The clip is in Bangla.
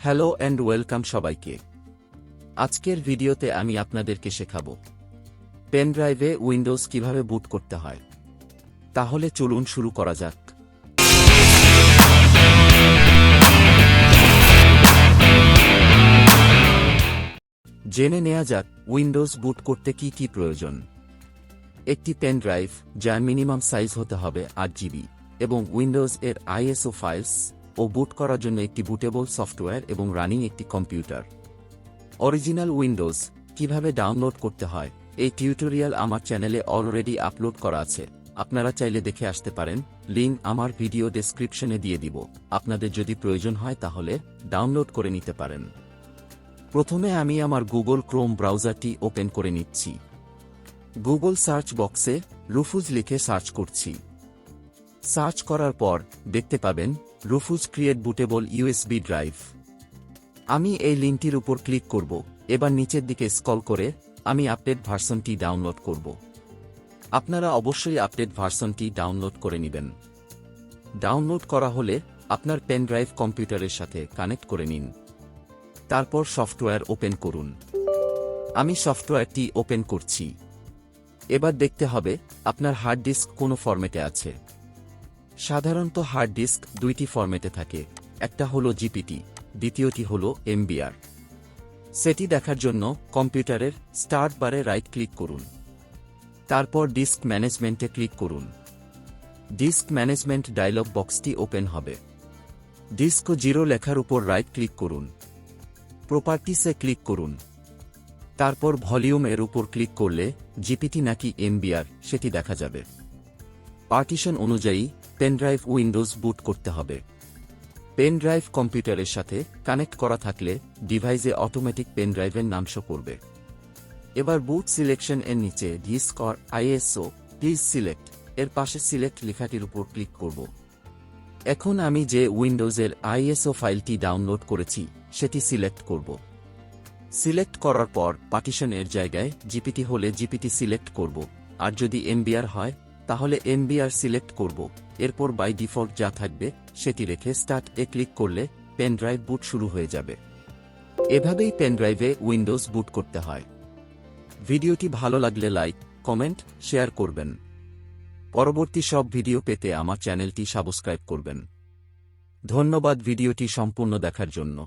হ্যালো অ্যান্ড ওয়েলকাম সবাইকে। আজকের ভিডিওতে আমি আপনাদেরকে শেখাবো পেন ড্রাইভে উইন্ডোজ কিভাবে বুট করতে হয়। তাহলে চলুন শুরু করা যাক। জেনে নেওয়া যাক উইন্ডোজ বুট করতে কি কি প্রয়োজন। একটি পেন ড্রাইভ, যার মিনিমাম সাইজ হতে হবে 8 জিবি, এবং উইন্ডোজ এর আইএসও ফাইলস ও বুট করার জন্য একটি বুটেবল সফটওয়্যার এবং রানিং একটি কম্পিউটার। অরিজিনাল উইন্ডোজ কিভাবে ডাউনলোড করতে হয় এই টিউটোরিয়াল আমার চ্যানেলে অলরেডি আপলোড করা আছে, আপনারা চাইলে দেখে আসতে পারেন। লিঙ্ক আমার ভিডিও ডেসক্রিপশনে দিয়ে দিব, আপনাদের যদি প্রয়োজন হয় তাহলে ডাউনলোড করে নিতে পারেন। প্রথমে আমি আমার গুগল ক্রোম ব্রাউজারটি ওপেন করে নিচ্ছি। গুগল সার্চ বক্সে রুফুজ লিখে সার্চ করছি। সার্চ করার পর দেখতে পাবেন রুফুজ ক্রিয়েট বুটেবল ইউএসবি ড্রাইভ। আমি এই লিঙ্কটির উপর ক্লিক করব। এবার নিচের দিকে স্ক্রল করে আমি আপডেট ভার্সনটি ডাউনলোড করব। আপনারা অবশ্যই আপডেট ভার্সনটি ডাউনলোড করে নেবেন। ডাউনলোড করা হলে আপনার পেন ড্রাইভ কম্পিউটারের সাথে কানেক্ট করে নিন। তারপর সফটওয়্যার ওপেন করুন। আমি সফটওয়্যারটি ওপেন করছি। এবার দেখতে হবে আপনার হার্ড ডিস্ক কোন ফরম্যাটে আছে। সাধারণত হার্ড ডিস্ক দুইটি ফরম্যাটে থাকে, একটা হলো জিপিটি, দ্বিতীয়টি হলো এমবিআর। সেটি দেখার জন্য কম্পিউটারের স্টার্ট বারে রাইট ক্লিক করুন। তারপর ডিস্ক ম্যানেজমেন্টে ক্লিক করুন। ডিস্ক ম্যানেজমেন্ট ডায়লগ বক্সটি ওপেন হবে। ডিস্ক 0 লেখার উপর রাইট ক্লিক করুন। প্রপার্টিসে ক্লিক করুন। তারপর ভলিউম এর উপর ক্লিক করলে জিপিটি নাকি এমবিআর সেটি দেখা যাবে। পার্টিশন অনুযায়ী পেনড্রাইভ উইন্ডোজ বুট করতে হবে। পেন ড্রাইভ কম্পিউটারের সাথে কানেক্ট করা থাকলে ডিভাইসে অটোমেটিক পেন ড্রাইভের নাম শো করবে। এবার বুট সিলেকশন এর নিচে disc or ISO please select এর পাশে সিলেক্ট লেখাটির উপর ক্লিক করব। এখন আমি যে উইন্ডোজের আইএসও ফাইলটি ডাউনলোড করেছি সেটি সিলেক্ট করব। সিলেক্ট করার পর পার্টিশন এর জায়গায় জিপিটি হলে জিপিটি সিলেক্ট করব, আর যদি এমবিআর হয় তাহলে এমবিআর সিলেক্ট করব। এরপর বাই ডিফল্ট যা থাকবে সেটি রেখে স্টার্ট এ ক্লিক করলে পেন ড্রাইভ বুট শুরু হয়ে যাবে। এভাবেই পেন ড্রাইভে উইন্ডোজ বুট করতে হয়। ভিডিওটি ভালো লাগলে লাইক, কমেন্ট, শেয়ার করবেন। পরবর্তী সব ভিডিও পেতে আমার চ্যানেলটি সাবস্ক্রাইব করবেন। ধন্যবাদ ভিডিওটি সম্পূর্ণ দেখার জন্য।